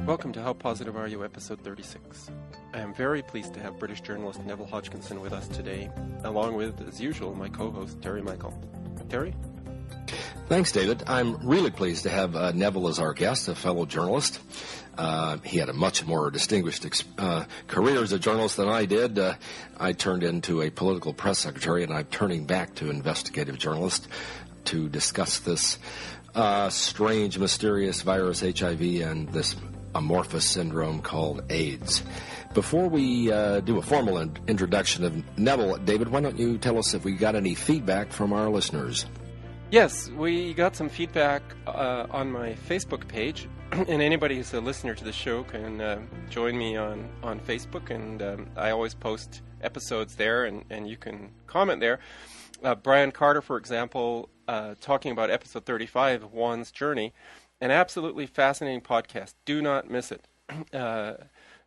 Welcome to How Positive Are You, episode 36. I am very pleased to have British journalist Neville Hodgkinson with us today, along with, as usual, my co-host, Terry Michael. Terry? Thanks, David. I'm really pleased to have Neville as our guest, a fellow journalist. He had a much more distinguished career as a journalist than I did. I turned into a political press secretary, and I'm turning back to investigative journalist to discuss this strange, mysterious virus, HIV, and this amorphous syndrome called AIDS. Before we do a formal introduction of Neville, David, why don't you tell us if we got any feedback from our listeners? Yes, we got some feedback on my Facebook page, and anybody who's a listener to the show can join me on Facebook, and I always post episodes there, and you can comment there. Brian Carter, for example, talking about episode 35, Juan's Journey, an absolutely fascinating podcast. Do not miss it.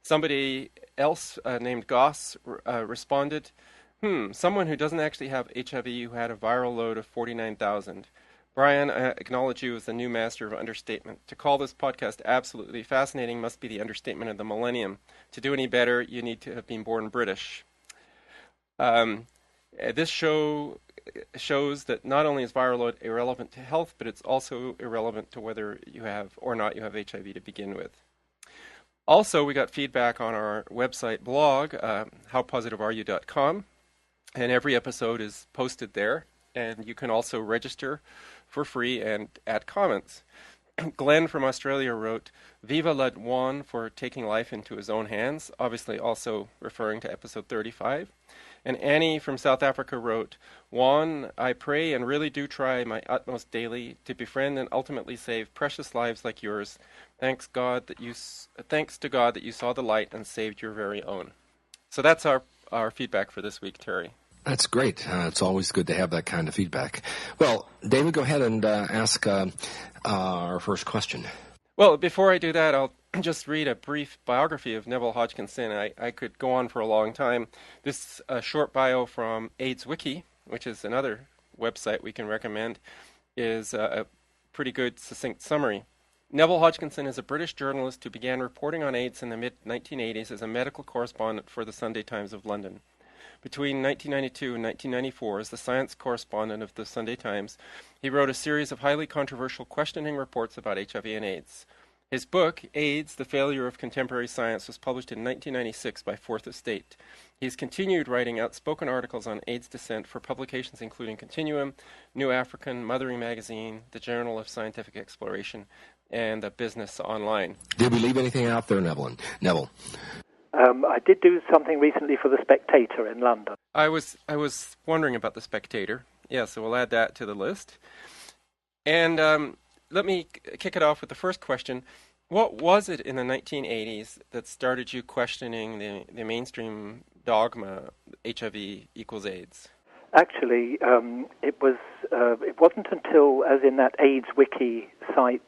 Somebody else named Goss responded, someone who doesn't actually have HIV who had a viral load of 49,000. Brian, I acknowledge you as the new master of understatement. To call this podcast absolutely fascinating must be the understatement of the millennium. To do any better, you need to have been born British. This show shows that not only is viral load irrelevant to health, but it's also irrelevant to whether you have or not you have HIV to begin with. Also, we got feedback on our website blog, howpositiveareyou.com, and every episode is posted there, and you can also register for free and add comments. Glenn from Australia wrote, "Viva la Juan for taking life into his own hands," obviously also referring to episode 35. And Annie from South Africa wrote, "Juan, I pray and really do try my utmost daily to befriend and ultimately save precious lives like yours. Thanks to God that you saw the light and saved your very own." So that's our feedback for this week, Terry. That's great. It's always good to have that kind of feedback. Well, David, go ahead and ask our first question. Well, before I do that, I'll just read a brief biography of Neville Hodgkinson. I could go on for a long time. This short bio from AIDS Wiki, which is another website we can recommend, is a pretty good, succinct summary. Neville Hodgkinson is a British journalist who began reporting on AIDS in the mid-1980s as a medical correspondent for the Sunday Times of London. Between 1992 and 1994, as the science correspondent of the Sunday Times, he wrote a series of highly controversial questioning reports about HIV and AIDS. His book, AIDS, The Failure of Contemporary Science, was published in 1996 by Fourth Estate. He's continued writing outspoken articles on AIDS dissent for publications including Continuum, New African, Mothering Magazine, the Journal of Scientific Exploration, and the Business Online. Did we leave anything out there, Neville? I did do something recently for the Spectator in London. I was wondering about the Spectator. Yeah, so we'll add that to the list. And let me kick it off with the first question. What was it in the 1980s that started you questioning the mainstream dogma, HIV equals AIDS? Actually, it wasn't until, as in that AIDS Wiki site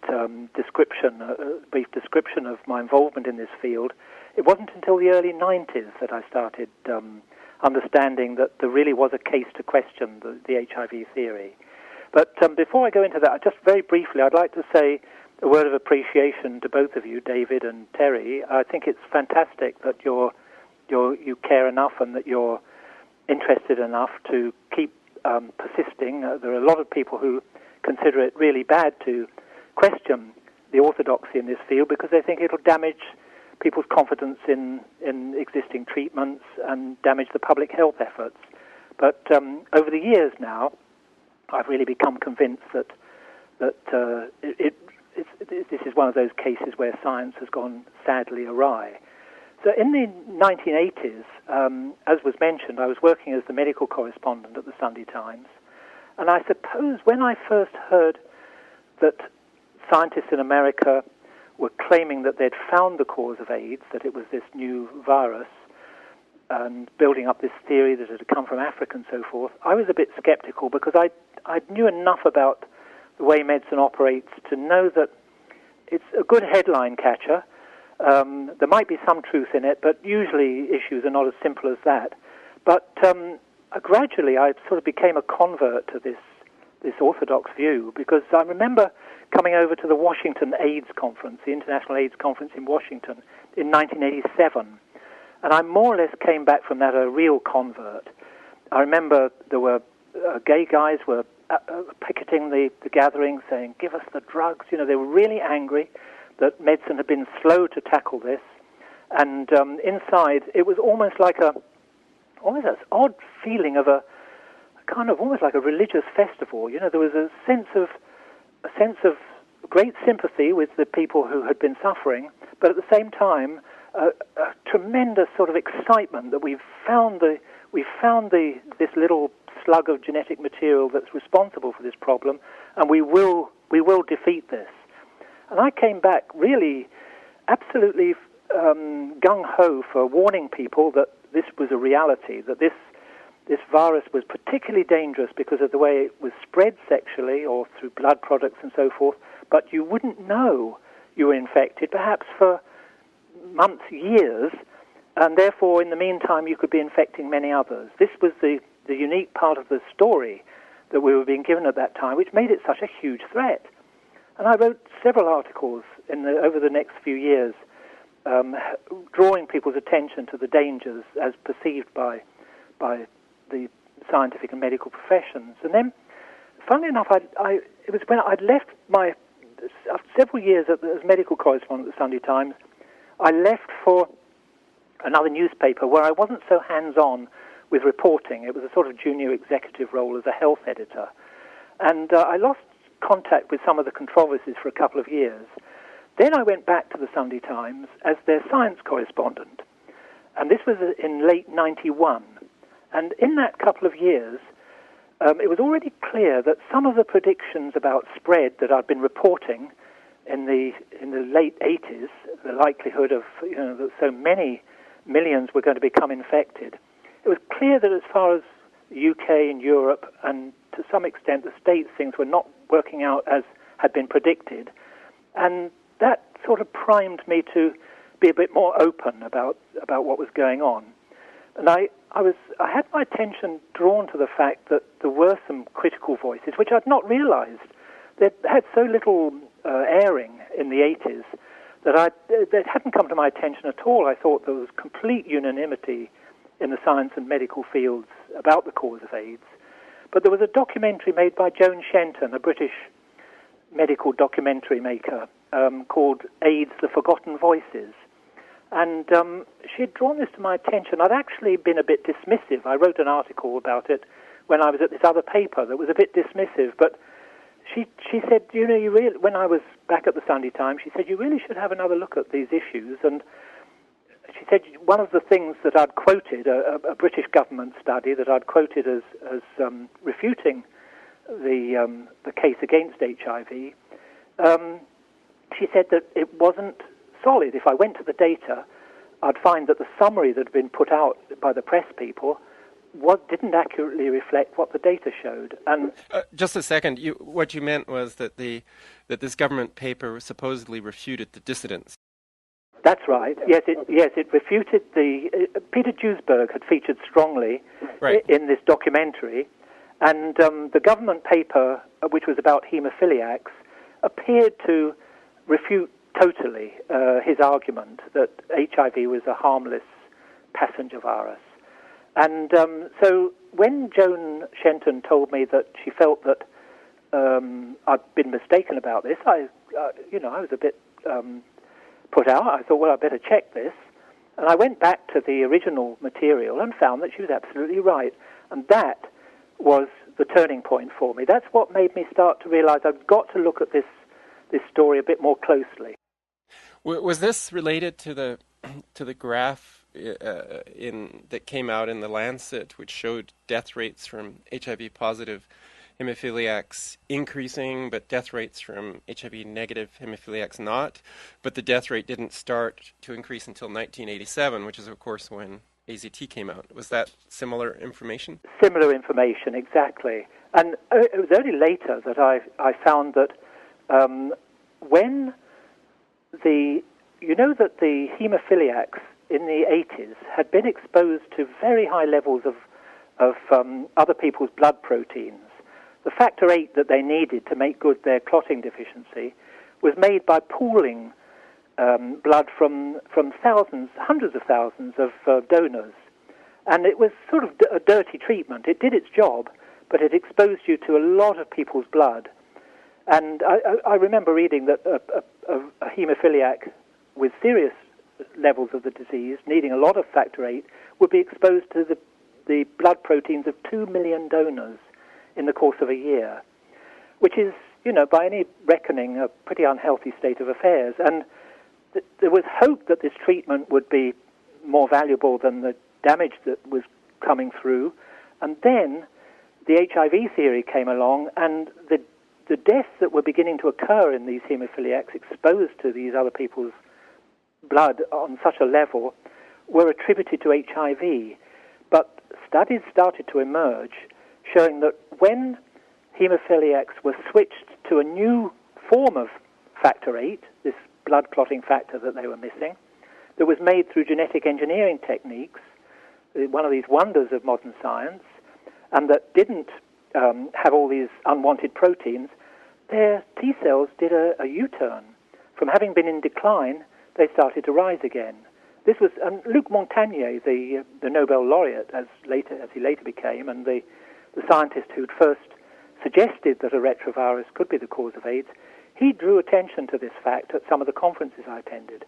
description, a brief description of my involvement in this field, it wasn't until the early 90s that I started understanding that there really was a case to question the HIV theory. But before I go into that, just very briefly, I'd like to say a word of appreciation to both of you, David and Terry. I think it's fantastic that you care enough and that you're interested enough to keep persisting. There are a lot of people who consider it really bad to question the orthodoxy in this field because they think it'll damage people's confidence in existing treatments and damage the public health efforts. But over the years now, I've really become convinced that this is one of those cases where science has gone sadly awry. So in the 1980s, as was mentioned, I was working as the medical correspondent at the Sunday Times, and I suppose when I first heard that scientists in America were claiming that they'd found the cause of AIDS, that it was this new virus, and building up this theory that it had come from Africa and so forth, I was a bit skeptical because I knew enough about the way medicine operates to know that it's a good headline catcher. There might be some truth in it, but usually issues are not as simple as that. But gradually I sort of became a convert to this orthodox view, because I remember coming over to the Washington AIDS Conference, the International AIDS Conference in Washington, in 1987, and I more or less came back from that a real convert. I remember there were gay guys were picketing the gathering, saying, "Give us the drugs." You know, they were really angry that medicine had been slow to tackle this, and inside it was almost an odd feeling of a kind of almost like a religious festival. You know, there was a sense of great sympathy with the people who had been suffering, but at the same time, a tremendous sort of excitement that we've found this little slug of genetic material that's responsible for this problem, and we will defeat this. And I came back really absolutely gung-ho for warning people that this was a reality, that this virus was particularly dangerous because of the way it was spread sexually or through blood products and so forth, but you wouldn't know you were infected, perhaps for months, years, and therefore in the meantime you could be infecting many others. This was the unique part of the story that we were being given at that time, which made it such a huge threat. And I wrote several articles over the next few years drawing people's attention to the dangers as perceived by the scientific and medical professions. And then, funnily enough, it was when I'd left after several years as medical correspondent at the Sunday Times, I left for another newspaper where I wasn't so hands-on with reporting. It was a sort of junior executive role as a health editor. And I lost contact with some of the controversies for a couple of years. Then I went back to the Sunday Times as their science correspondent. And this was in late 91. And in that couple of years, it was already clear that some of the predictions about spread that I'd been reporting in the late 80s, the likelihood of that so many millions were going to become infected, it was clear that as far as the UK and Europe and to some extent the States, things were not working out as had been predicted. And that sort of primed me to be a bit more open about what was going on. And I had my attention drawn to the fact that there were some critical voices, which I'd not realized. They had so little airing in the 80s that hadn't come to my attention at all. I thought there was complete unanimity in the science and medical fields about the cause of AIDS. But there was a documentary made by Joan Shenton, a British medical documentary maker, called AIDS, The Forgotten Voices. And she had drawn this to my attention. I'd actually been a bit dismissive. I wrote an article about it when I was at this other paper that was a bit dismissive. But she said, when I was back at the Sunday Times, she said, you really should have another look at these issues. And she said one of the things that I'd quoted, a British government study that I'd quoted as refuting the case against HIV, she said that it wasn't solid. If I went to the data, I'd find that the summary that had been put out by the press people didn't accurately reflect what the data showed. And just a second, what you meant was that this government paper supposedly refuted the dissidents. That's right. Yes, it refuted Peter Duesberg had featured strongly in this documentary, and the government paper, which was about haemophiliacs, appeared to refute totally his argument that HIV was a harmless passenger virus. And so when Joan Shenton told me that she felt that I'd been mistaken about this, I was a bit put out. I thought, well, I'd better check this. And I went back to the original material and found that she was absolutely right. And that was the turning point for me. That's what made me start to realize I've got to look at this story a bit more closely. Was this related to the graph that came out in the Lancet, which showed death rates from HIV positive hemophiliacs increasing, but death rates from HIV negative hemophiliacs not? But the death rate didn't start to increase until 1987, which is of course when AZT came out. Was that similar information? Similar information, exactly. And it was only later that I found that when the hemophiliacs in the 80s had been exposed to very high levels of other people's blood proteins, the factor VIII that they needed to make good their clotting deficiency was made by pooling blood from thousands, hundreds of thousands of donors. And it was sort of a dirty treatment. It did its job, but it exposed you to a lot of people's blood. And I remember reading that a haemophiliac with serious levels of the disease, needing a lot of factor VIII, would be exposed to the blood proteins of 2 million donors in the course of a year, which is, by any reckoning, a pretty unhealthy state of affairs. And there was hope that this treatment would be more valuable than the damage that was coming through. And then the HIV theory came along, and the deaths that were beginning to occur in these haemophiliacs exposed to these other people's blood on such a level were attributed to HIV. But studies started to emerge showing that when haemophiliacs were switched to a new form of factor VIII, this blood clotting factor that they were missing, that was made through genetic engineering techniques, one of these wonders of modern science, and that didn't have all these unwanted proteins, their T cells did a U-turn. From having been in decline, they started to rise again. This was Luc Montagnier, the Nobel laureate, as he later became, and the scientist who'd first suggested that a retrovirus could be the cause of AIDS. He drew attention to this fact at some of the conferences I attended.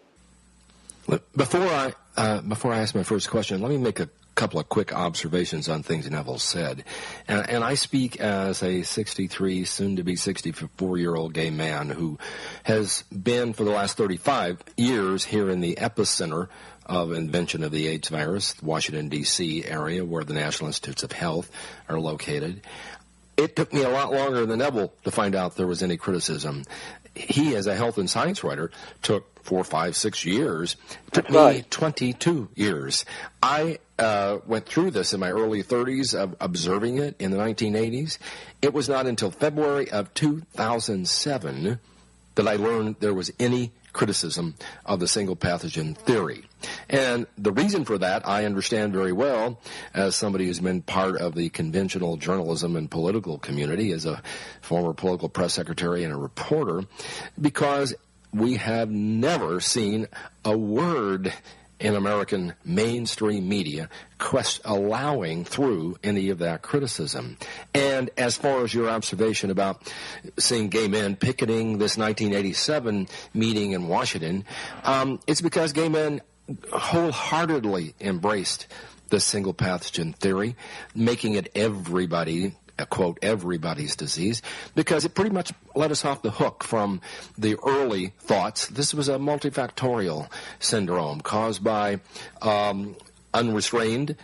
Before I ask my first question, let me make a couple of quick observations on things Neville said. And I speak as a 63, soon-to-be 64-year-old gay man who has been for the last 35 years here in the epicenter of invention of the AIDS virus, Washington, D.C. area where the National Institutes of Health are located. It took me a lot longer than Neville to find out there was any criticism. He, as a health and science writer, took 4, 5, 6 years. It took me 22 years. I went through this in my early 30s, observing it in the 1980s. It was not until February of 2007 that I learned there was any criticism of the single pathogen theory. And the reason for that I understand very well as somebody who's been part of the conventional journalism and political community, as a former political press secretary and a reporter, because we have never seen a word in American mainstream media allowing through any of that criticism. And as far as your observation about seeing gay men picketing this 1987 meeting in Washington, it's because gay men wholeheartedly embraced the single pathogen theory, making it everybody, quote, everybody's disease, because it pretty much let us off the hook from the early thoughts. This was a multifactorial syndrome caused by unrestrained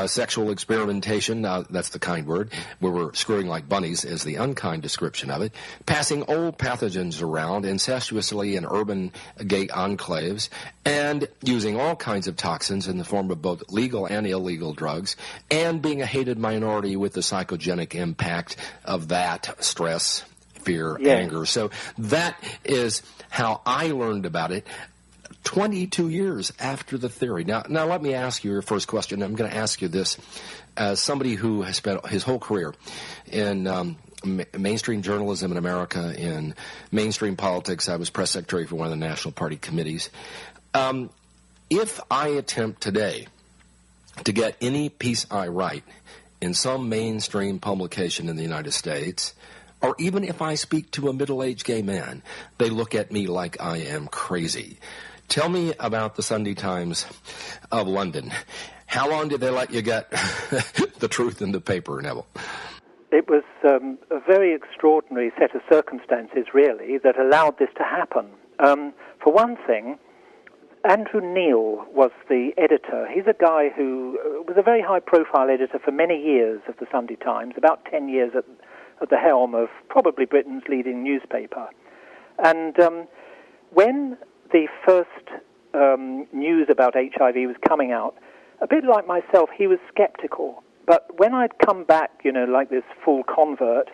sexual experimentation. Now, that's the kind word. We were screwing like bunnies is the unkind description of it. Passing old pathogens around incestuously in urban gay enclaves, and using all kinds of toxins in the form of both legal and illegal drugs, and being a hated minority with the psychogenic impact of that stress, fear, anger. So that is how I learned about it 22 years after the theory. Now let me ask you your first question. I'm going to ask you this as somebody who has spent his whole career in mainstream journalism in America, in mainstream politics. I was press secretary for one of the National Party committees. If I attempt today to get any piece I write in some mainstream publication in the United States, or even if I speak to a middle-aged gay man, they look at me like I am crazy. Tell me about the Sunday Times of London. How long did they let you get the truth in the paper, Neville? It was a very extraordinary set of circumstances, really, that allowed this to happen. For one thing, Andrew Neil was the editor. He's a guy who was a very high-profile editor for many years of the Sunday Times, about 10 years at the helm of probably Britain's leading newspaper. And when the first news about HIV was coming out, a bit like myself, he was skeptical. But when I'd come back, like this full convert,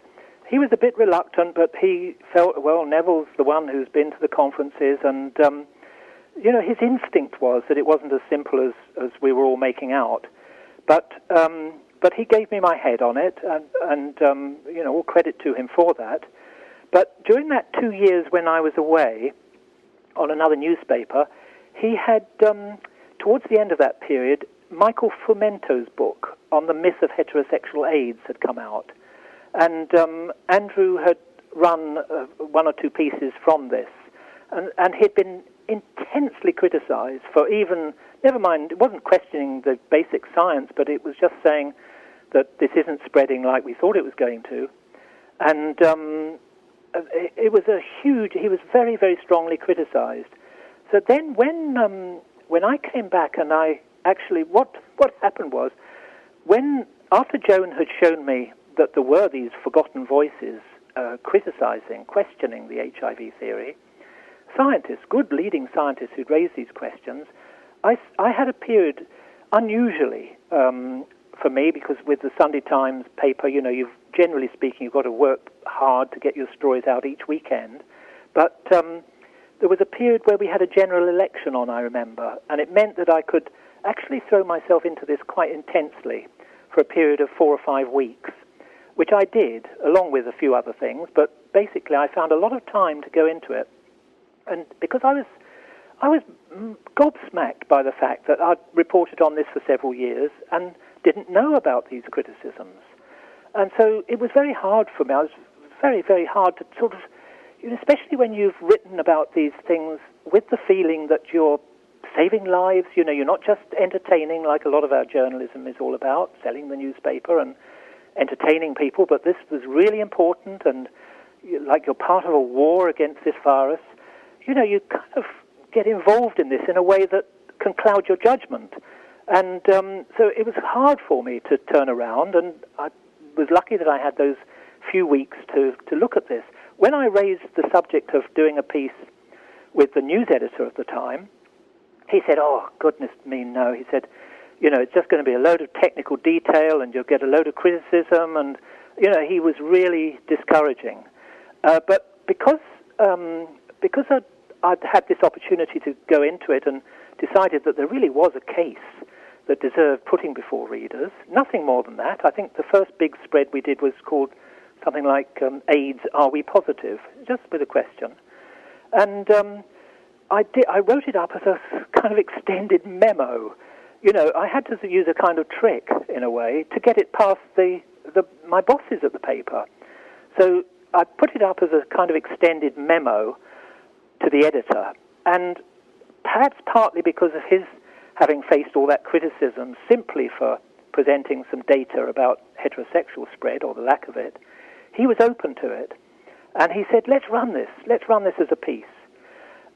he was a bit reluctant, but he felt, well, Neville's the one who's been to the conferences, and, his instinct was that it wasn't as simple as we were all making out. But but he gave me my head on it, and all credit to him for that. But during that 2 years when I was away on another newspaper, he had, towards the end of that period, Michael Fumento's book on the myth of heterosexual AIDS had come out. And Andrew had run one or two pieces from this, and he'd been intensely criticized for even, never mind, it wasn't questioning the basic science, but it was just saying that this isn't spreading like we thought it was going to. And it was he was very, very strongly criticized. So then when I came back and what happened was, after Joan had shown me that there were these forgotten voices criticizing, questioning the HIV theory, scientists, good leading scientists who'd raised these questions, I had a period, unusually for me, because with the Sunday Times paper, generally speaking, you've got to work hard to get your stories out each weekend. But there was a period where we had a general election on, I remember, and it meant that I could actually throw myself into this quite intensely for a period of 4 or 5 weeks, which I did, along with a few other things, but basically I found a lot of time to go into it. And because I was gobsmacked by the fact that I'd reported on this for several years and didn't know about these criticisms. And so it was very hard for me. It was very, very hard to sort of, especially when you've written about these things with the feeling that you're saving lives, you're not just entertaining like a lot of our journalism is all about, selling the newspaper and entertaining people, but this was really important, and like you're part of a war against this virus. You kind of get involved in this in a way that can cloud your judgment. And so it was hard for me to turn around, and I was lucky that I had those few weeks to look at this. When I raised the subject of doing a piece with the news editor at the time, he said, "Oh, goodness me, no." He said, it's just going to be a load of technical detail and you'll get a load of criticism. And, he was really discouraging. But because I'd had this opportunity to go into it and decided that there really was a case that deserved putting before readers, nothing more than that. I think the first big spread we did was called something like AIDS, Are We Positive? Just with a question. And I wrote it up as a kind of extended memo. I had to use a kind of trick, in a way, to get it past my bosses at the paper. So I put it up as a kind of extended memo to the editor, and perhaps partly because of his having faced all that criticism simply for presenting some data about heterosexual spread, or the lack of it, he was open to it. And he said, let's run this as a piece.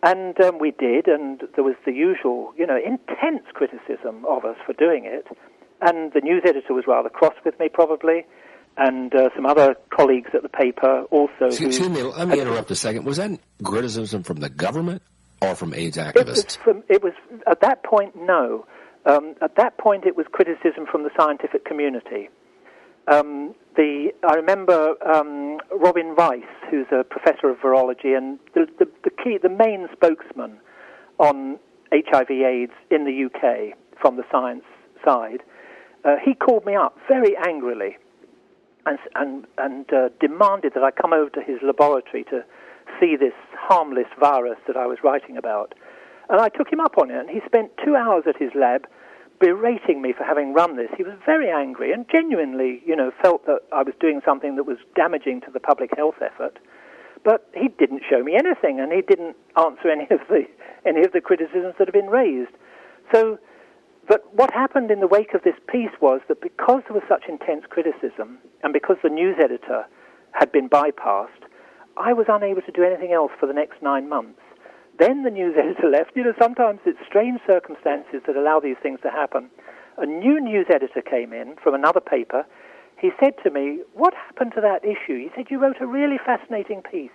And we did, and there was the usual, intense criticism of us for doing it. And the news editor was rather cross with me, probably, and some other colleagues at the paper also. Excuse me, let me interrupt a second. Was that criticism from the government or from AIDS activists? It was at that point, no. At that point, it was criticism from the scientific community. I remember Robin Rice, who's a professor of virology and the main spokesman on HIV AIDS in the UK from the science side. He called me up very angrily and demanded that I come over to his laboratory to see this harmless virus that I was writing about. And I took him up on it, and he spent 2 hours at his lab berating me for having run this. He was very angry and genuinely, felt that I was doing something that was damaging to the public health effort. But he didn't show me anything, and he didn't answer any of the criticisms that had been raised. So, but what happened in the wake of this piece was that because there was such intense criticism, and because the news editor had been bypassed, I was unable to do anything else for the next 9 months. Then the news editor left. Sometimes it's strange circumstances that allow these things to happen. A new news editor came in from another paper. He said to me, "What happened to that issue?" He said, "You wrote a really fascinating piece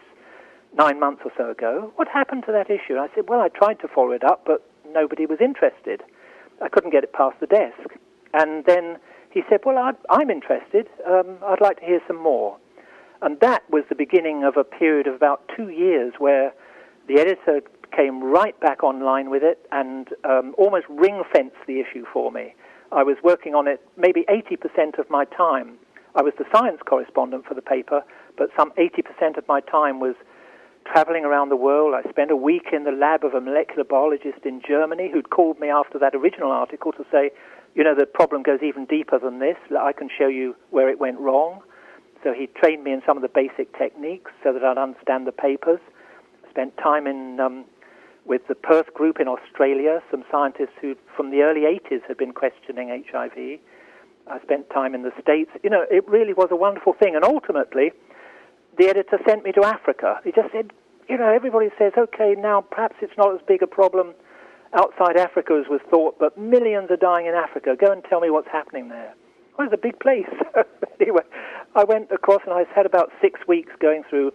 9 months or so ago. What happened to that issue?" And I said, "Well, I tried to follow it up, but nobody was interested. I couldn't get it past the desk." And then he said, "Well, I'm interested. I'd like to hear some more." And that was the beginning of a period of about 2 years where the editor came right back online with it and almost ring-fenced the issue for me. I was working on it maybe 80% of my time. I was the science correspondent for the paper, but some 80% of my time was traveling around the world. I spent a week in the lab of a molecular biologist in Germany who'd called me after that original article to say, you know, the problem goes even deeper than this. I can show you where it went wrong. So he trained me in some of the basic techniques so that I'd understand the papers. I spent time with the Perth group in Australia, some scientists who from the early 80s had been questioning HIV. I spent time in the States. You know, it really was a wonderful thing. And ultimately, the editor sent me to Africa. He just said, you know, everybody says, okay, now perhaps it's not as big a problem outside Africa as was thought, but millions are dying in Africa. Go and tell me what's happening there. Well, it's a big place. Anyway, I went across and I had about 6 weeks going through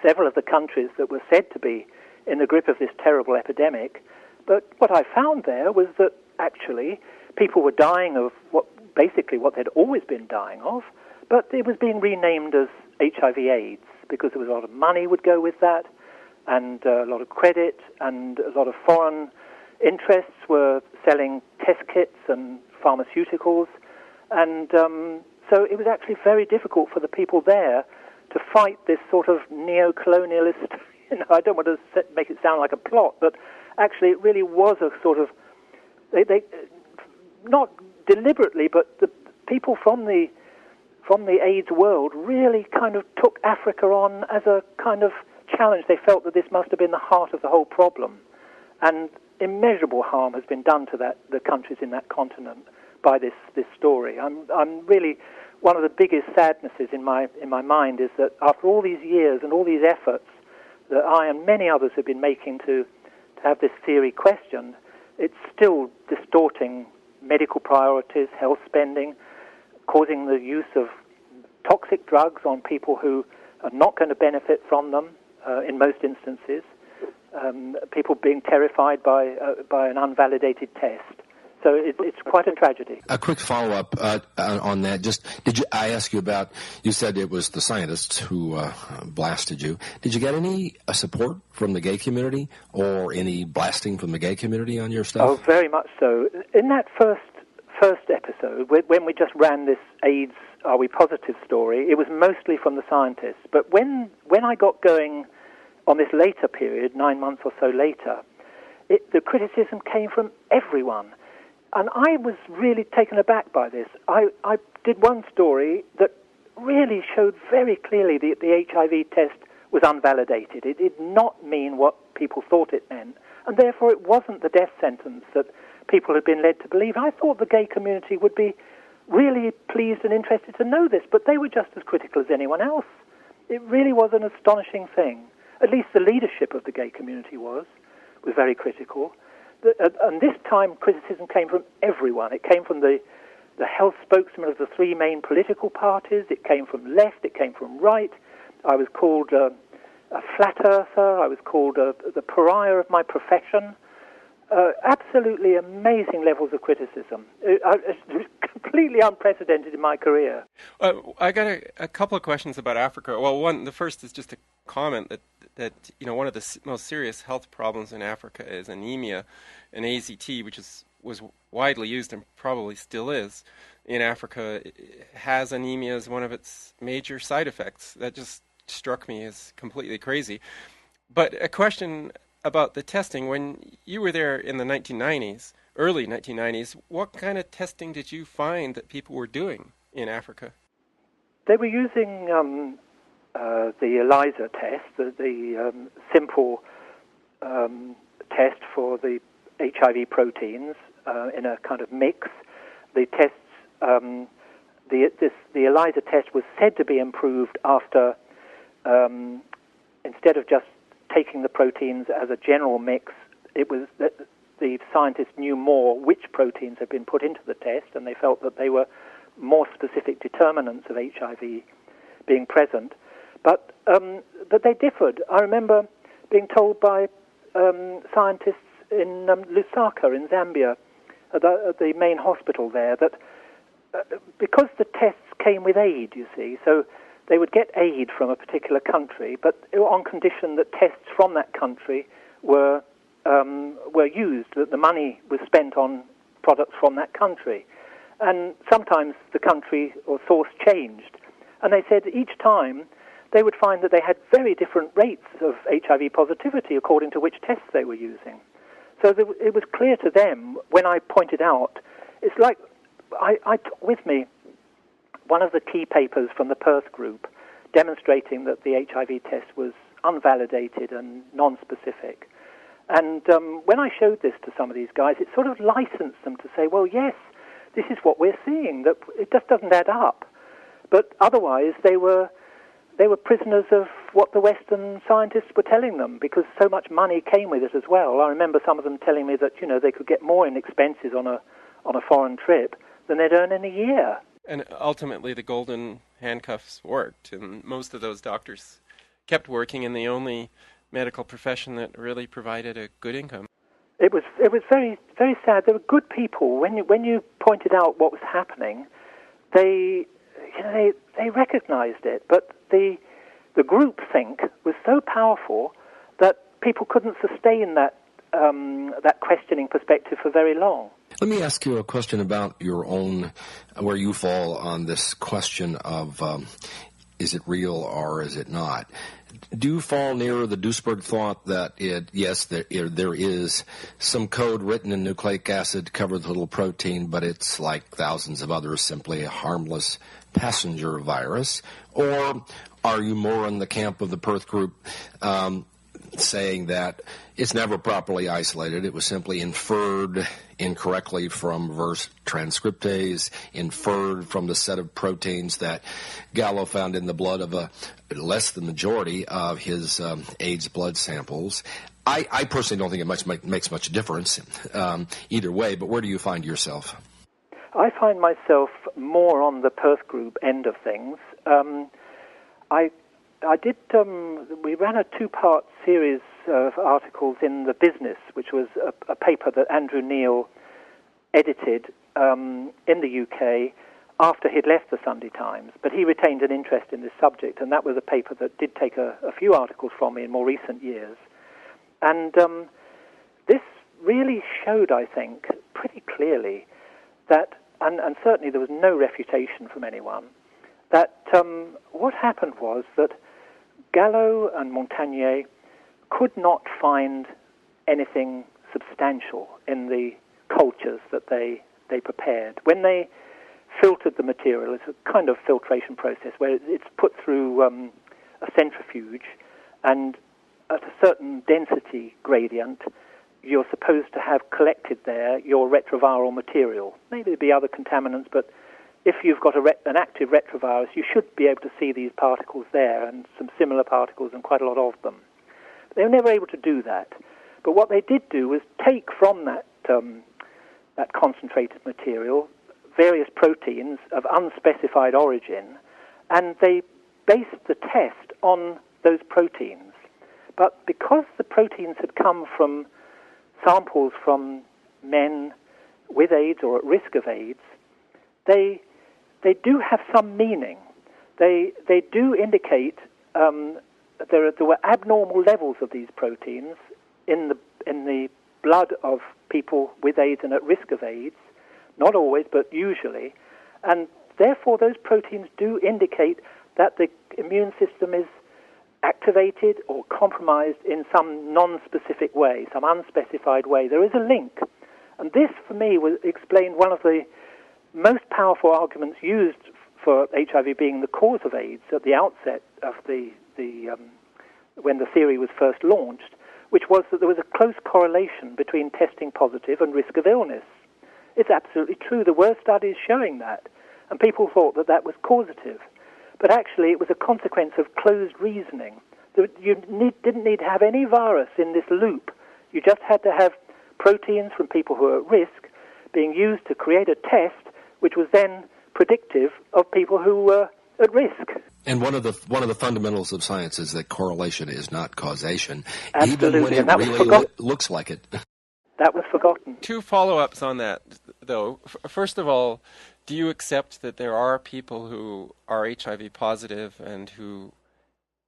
several of the countries that were said to be in the grip of this terrible epidemic. But what I found there was that actually people were dying of what they'd always been dying of, but it was being renamed as HIV AIDS because there was a lot of money would go with that, and a lot of credit, and a lot of foreign interests were selling test kits and pharmaceuticals, and so it was actually very difficult for the people there to fight this sort of neo-colonialist, you know, I don't want to make it sound like a plot, but actually it really was a sort of, they not deliberately, but the people from the AIDS world really kind of took Africa on as a kind of challenge. They felt that this must have been the heart of the whole problem, and immeasurable harm has been done to the countries in that continent by this story. I'm really, one of the biggest sadnesses in my mind is that after all these years and all these efforts that I and many others have been making to have this theory questioned, it's still distorting medical priorities, health spending, causing the use of toxic drugs on people who are not going to benefit from them in most instances, people being terrified by an unvalidated test. So it's quite a tragedy. A quick follow-up on that. I ask you about, you said it was the scientists who blasted you. Did you get any support from the gay community or any blasting from the gay community on your stuff? Oh, very much so. In that first episode, when we just ran this AIDS Are We Positive story, it was mostly from the scientists. But when I got going on this later period, 9 months or so later, the criticism came from everyone. And I was really taken aback by this. I did one story that really showed very clearly that the HIV test was unvalidated. It did not mean what people thought it meant, and therefore it wasn't the death sentence that people had been led to believe. I thought the gay community would be really pleased and interested to know this, but they were just as critical as anyone else. It really was an astonishing thing. At least the leadership of the gay community was very critical. And this time, criticism came from everyone. It came from the health spokesman of the three main political parties. It came from left. It came from right. I was called a flat earther. I was called the pariah of my profession. Absolutely amazing levels of criticism. It was completely unprecedented in my career. I got a couple of questions about Africa. Well, the first is just a comment that one of the most serious health problems in Africa is anemia, and AZT, which was widely used and probably still is in Africa, has anemia as one of its major side effects. That just struck me as completely crazy. But a question about the testing. When you were there in the 1990s, early 1990s, what kind of testing did you find that people were doing in Africa? They were using the ELISA test, the simple test for the HIV proteins in a kind of mix. The tests, the ELISA test was said to be improved after, instead of just taking the proteins as a general mix, it was that the scientists knew more which proteins had been put into the test, and they felt that they were more specific determinants of HIV being present. But they differed. I remember being told by scientists in Lusaka in Zambia, at the main hospital there, that because the tests came with aid, you see, so they would get aid from a particular country, but on condition that tests from that country were used, that the money was spent on products from that country. And sometimes the country or source changed. And they said each time they would find that they had very different rates of HIV positivity according to which tests they were using. So it was clear to them when I pointed out, it's like I took with me one of the key papers from the Perth group demonstrating that the HIV test was unvalidated and non-specific. And when I showed this to some of these guys, it sort of licensed them to say, well, yes, this is what we're seeing, that it just doesn't add up. But otherwise, they were prisoners of what the Western scientists were telling them, because so much money came with it as well. I remember some of them telling me that, they could get more in expenses on a foreign trip than they'd earn in a year. And ultimately, the golden handcuffs worked, and most of those doctors kept working in the only medical profession that really provided a good income. It was very, very sad. They were good people. When you pointed out what was happening, they recognized it, but the groupthink was so powerful that people couldn't sustain that questioning perspective for very long. Let me ask you a question about your own, where you fall on this question of is it real or is it not? Do you fall near the Duisberg thought that there is some code written in nucleic acid to cover the little protein, but it's like thousands of others, simply a harmless passenger virus? Or are you more in the camp of the Perth group saying that it's never properly isolated, it was simply inferred incorrectly from reverse transcriptase, inferred from the set of proteins that Gallo found in the blood of less than the majority of his AIDS blood samples? I personally don't think it makes much difference either way, but where do you find yourself? I find myself more on the Perth group end of things. We ran a two-part series of articles in The Business, which was a paper that Andrew Neil edited in the UK after he'd left the Sunday Times, but he retained an interest in this subject, and that was a paper that did take a few articles from me in more recent years. And this really showed, I think, pretty clearly that, and certainly there was no refutation from anyone, that what happened was that Gallo and Montagnier could not find anything substantial in the cultures that they prepared. When they filtered the material, it's a kind of filtration process where it's put through a centrifuge, and at a certain density gradient, you're supposed to have collected there your retroviral material. Maybe there'd be other contaminants, but if you've got an active retrovirus, you should be able to see these particles there, and some similar particles, and quite a lot of them. They were never able to do that. But what they did do was take from that concentrated material various proteins of unspecified origin, and they based the test on those proteins. But because the proteins had come from samples from men with AIDS or at risk of AIDS, they do have some meaning. They do indicate there were abnormal levels of these proteins in the blood of people with AIDS and at risk of AIDS, not always, but usually, and therefore those proteins do indicate that the immune system is activated or compromised in some non-specific way, some unspecified way. There is a link, and this, for me, explained one of the most powerful arguments used for HIV being the cause of AIDS at the outset of when the theory was first launched, which was that there was a close correlation between testing positive and risk of illness. It's absolutely true. There were studies showing that, and people thought that that was causative. But actually, it was a consequence of closed reasoning. You didn't need to have any virus in this loop. You just had to have proteins from people who are at risk being used to create a test which was then predictive of people who were at risk. And one of the fundamentals of science is that correlation is not causation, Absolutely. even when it really looks like it. That was forgotten. Two follow-ups on that, though. First of all, do you accept that there are people who are HIV positive and who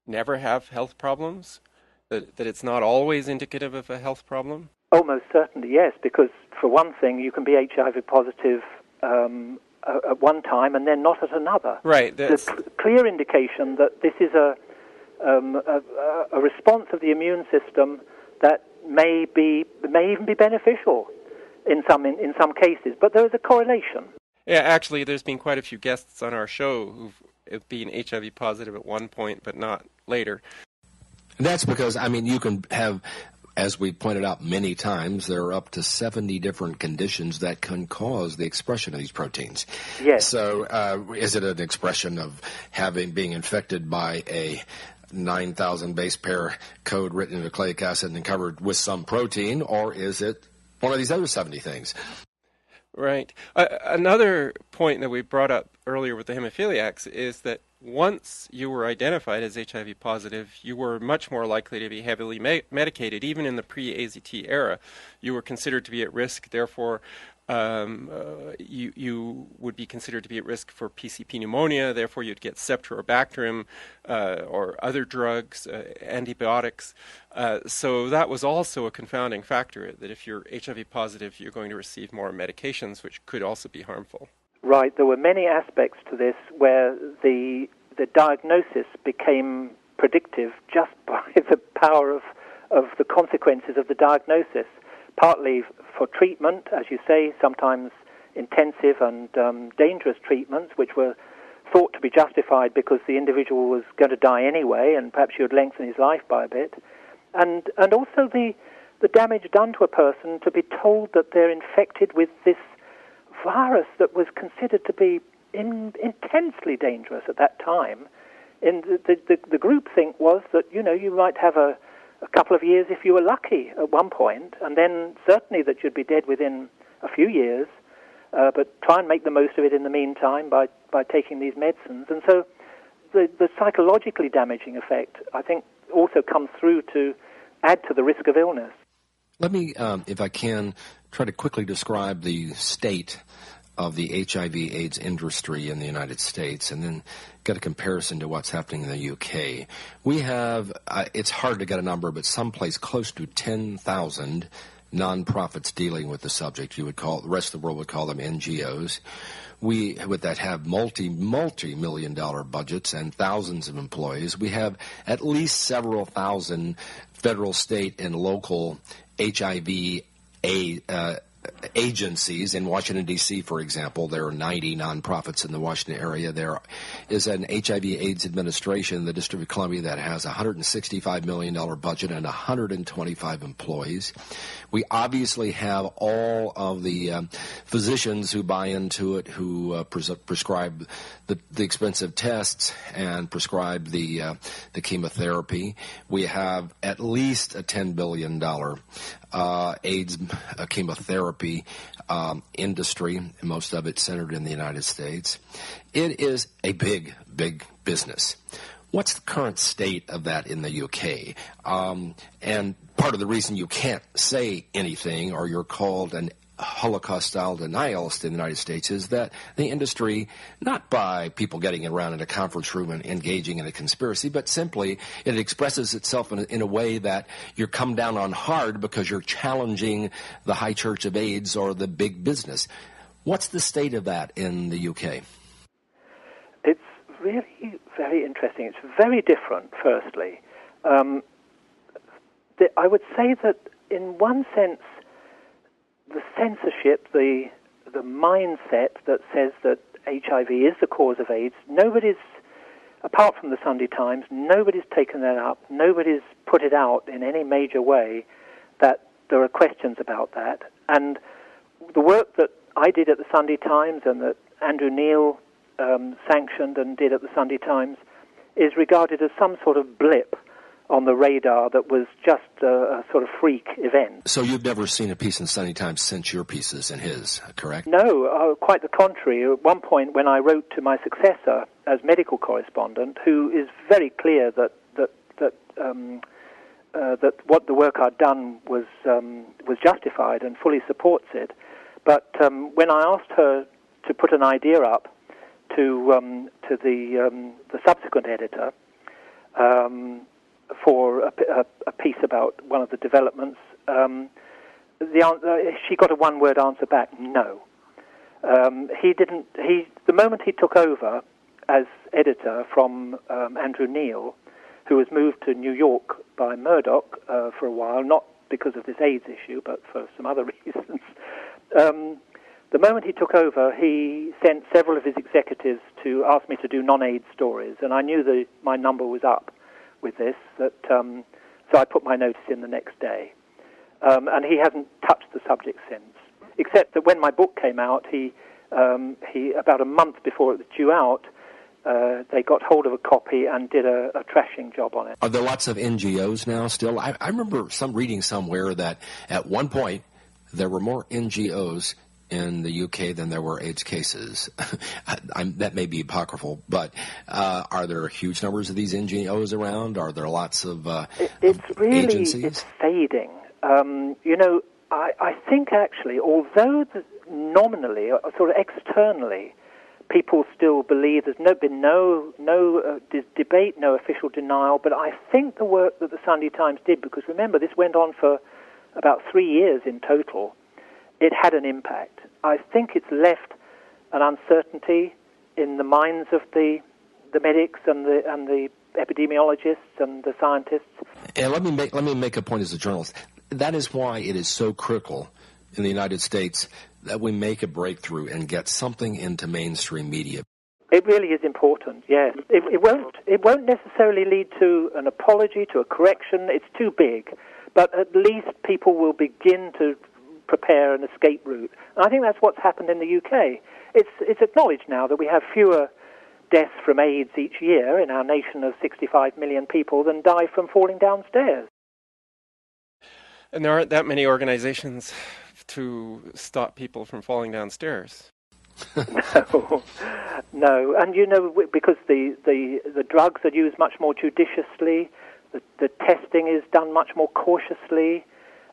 never have health problems? That it's not always indicative of a health problem? Oh, most certainly, yes, because for one thing, you can be HIV positive at one time and then not at another. Right. There's a clear indication that this is a response of the immune system that may even be beneficial in some cases, but there is a correlation. Yeah, actually, there's been quite a few guests on our show who've been HIV positive at one point, but not later. That's because, I mean, you can have, as we pointed out many times, there are up to 70 different conditions that can cause the expression of these proteins. Yes. So is it an expression of being infected by a 9,000 base pair code written in nucleic acid and covered with some protein, or is it one of these other 70 things? Right. Another point that we brought up earlier with the hemophiliacs is that once you were identified as HIV positive, you were much more likely to be heavily medicated. Even in the pre-AZT era, you were considered to be at risk. Therefore, you would be considered to be at risk for PCP pneumonia. Therefore, you'd get ceftriaxone or other drugs, antibiotics. So that was also a confounding factor, that if you're HIV positive, you're going to receive more medications, which could also be harmful. Right. There were many aspects to this where the diagnosis became predictive just by the power of the consequences of the diagnosis, partly for treatment, as you say, sometimes intensive and dangerous treatments, which were thought to be justified because the individual was going to die anyway, and perhaps you would lengthen his life by a bit, and also the damage done to a person to be told that they're infected with this virus that was considered to be intensely dangerous at that time. And the groupthink was that, you might have a couple of years if you were lucky at one point, and then certainly that you'd be dead within a few years, but try and make the most of it in the meantime by taking these medicines. And so the psychologically damaging effect, I think, also comes through to add to the risk of illness. Let me, if I can, try to quickly describe the state of the HIV AIDS industry in the United States, and then get a comparison to what's happening in the UK. We have, it's hard to get a number, but someplace close to 10,000 nonprofits dealing with the subject. You would call, the rest of the world would call them NGOs. We would that have multi-million dollar budgets and thousands of employees. We have at least several thousand federal, state, and local HIV agencies. In Washington, D.C., for example, there are 90 nonprofits in the Washington area. There is an HIV AIDS administration in the District of Columbia that has a $165 million budget and 125 employees. We obviously have all of the physicians who buy into it, who prescribe the expensive tests and prescribe the chemotherapy. We have at least a $10 billion AIDS chemotherapy industry, most of it centered in the United States. It is a big, big business. What's the current state of that in the UK? And part of the reason you can't say anything, or you're called an Holocaust-style denialist in the United States, is that the industry, not by people getting around in a conference room and engaging in a conspiracy, but simply it expresses itself in a way that you're come down on hard because you're challenging the high church of AIDS or the big business. What's the state of that in the UK? It's really very interesting. It's very different, firstly. I would say that in one sense, the censorship, the mindset that says that HIV is the cause of AIDS, nobody's, apart from the Sunday Times, nobody's taken that up, nobody's put it out in any major way that there are questions about that. And the work that I did at the Sunday Times and that Andrew Neil sanctioned and did at the Sunday Times is regarded as some sort of blip on the radar that was just a sort of freak event. So you've never seen a piece in Sunday Times since your pieces and his, correct? No, quite the contrary. At one point when I wrote to my successor as medical correspondent, who is very clear that what the work I'd done was justified and fully supports it. But when I asked her to put an idea up to the subsequent editor, for a piece about one of the developments, she got a one-word answer back, no. He didn't. The moment he took over as editor from Andrew Neil, who was moved to New York by Murdoch for a while, not because of this AIDS issue, but for some other reasons. The moment he took over, he sent several of his executives to ask me to do non-AIDS stories, and I knew that my number was up with this. So I put my notice in the next day, and he hasn't touched the subject since. Except that when my book came out, he about a month before it was due out, they got hold of a copy and did a trashing job on it. Are there lots of NGOs now still? I remember reading somewhere that at one point there were more NGOs in the UK than there were AIDS cases. That may be apocryphal, but are there huge numbers of these NGOs around? Are there lots of agencies? It's fading. I think actually, although nominally, sort of externally, people still believe there's been no debate, no official denial, but I think the work that the Sunday Times did, because remember, this went on for about 3 years in total, it had an impact. I think it's left an uncertainty in the minds of the medics and the epidemiologists and the scientists. And let me make a point as a journalist. That is why it is so critical in the United States that we make a breakthrough and get something into mainstream media. It really is important, yes. It won't necessarily lead to an apology, to a correction. It's too big. But at least people will begin to prepare an escape route. And I think that's what's happened in the UK. It's acknowledged now that we have fewer deaths from AIDS each year in our nation of 65 million people than die from falling downstairs. And there aren't that many organizations to stop people from falling downstairs. No. And because the drugs are used much more judiciously, the testing is done much more cautiously.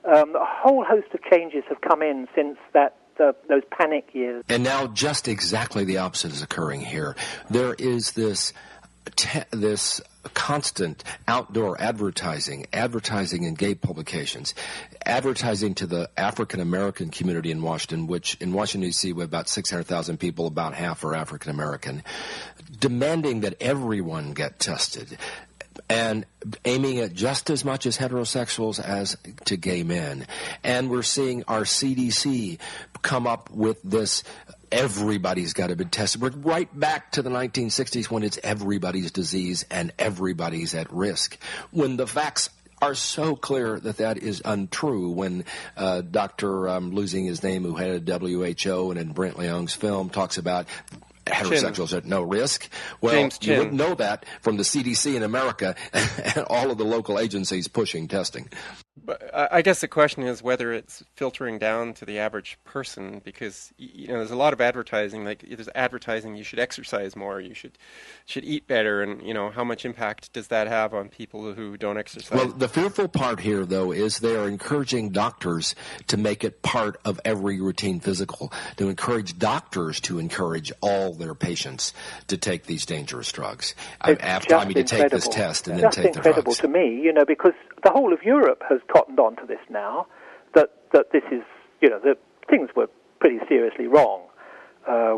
A whole host of changes have come in since those panic years. And now just exactly the opposite is occurring here. There is this constant outdoor advertising in gay publications, advertising to the African American community in Washington, which in Washington, D.C., we have about 600,000 people, about half are African American, demanding that everyone get tested, and aiming at just as much as heterosexuals as to gay men. And we're seeing our CDC come up with this, everybody's got to be tested. We're right back to the 1960s when it's everybody's disease and everybody's at risk, when the facts are so clear that is untrue. When Dr. I'm losing his name, who headed WHO and in Brent Leung's film, talks about heterosexuals at no risk. Well, you wouldn't know that from the CDC in America and all of the local agencies pushing testing. But I guess the question is whether it's filtering down to the average person, because there's a lot of advertising. Like there's advertising, you should exercise more, you should eat better, and how much impact does that have on people who don't exercise? Well, the fearful part here, though, is they are encouraging doctors to make it part of every routine physical, to encourage doctors to encourage all their patients to take these dangerous drugs. I have time to take this test and then take the drugs. It's incredible to me, because the whole of Europe has cottoned on to this now, that this is, that things were pretty seriously wrong